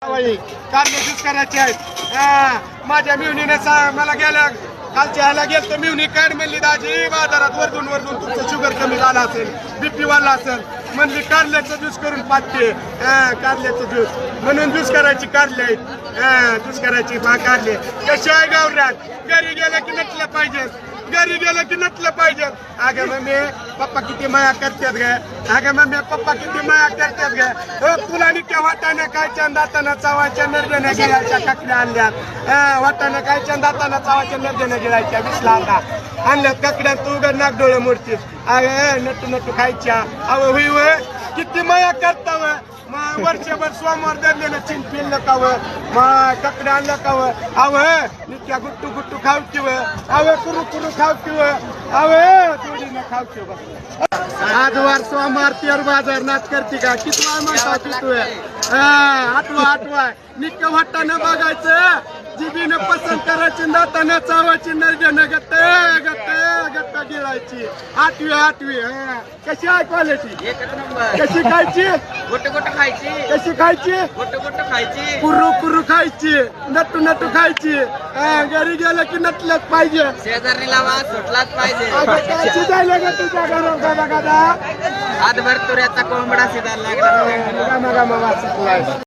कारले ज्यूस करायचे आहेत. माझ्या मिवणीने मला गेल्या कालच्या ह्याला गेलतो, मिवणी काढ म्हणली दाजी बाजारात वरतून तुमचं शुगर कमी झालं असेल, बीपी वाढला असेल, म्हणली कारल्याचं ज्यूस करून पाचते. कारल्याचं ज्यूस म्हणून ज्यूस करायची कारले, ज्यूस करायची कारले. कशी आहे गावरात? घरी गेलं की नटलं पाहिजे, घरी गेलं की नटलं पाहिजे. अगं मम्मी पप्पा किती माया करतात ग, अगं मम्मी पप्पा किती माया करतात ग. तुला नित्या वाटाणा खायच्या दाताना चावायच्या नरड्याने गिळायच्या काकड्या आणल्यात. वाटाणा खायच्या दाताना चावायच्या नरड्याने गिळायच्या 20 ला आणल्यात काकड्या. तू ग नाक डोळे मोडतीस. अगं नटू खायच्या. अव हुई व किती माया करताव. वर्षभर सोमवार धरलेलं चिन पिल्लं कावं, ककडे आणलं कावं. अव नित्या गुट्टू खाऊ किव, अव कुरू खाऊ किव, अव जोडीनं खाऊ किव. आजवार सोमवार तेर बाजार नाच करते का? कितवा म्हणता कितवा? आठवा नित्य वाटानं बघायचं, जिबीनं पसंत करायची, दातानं चावायची, नरड्यानं गत्त गिळायची. आठवी कशी आहे क्वालिटी? एकच नंबर. कशी खायची? गोट खायची. कशी खायची? गोट खायची. कुरू खायची, नटू खायची. घरी गेलं की नटलंच पाहिजे. शेजारी लावा सुटलाच पाहिजे. कशी जायला ग तुझ्या घरात? हातभर तुऱ्याचा कोंबडा शिजायला लागला.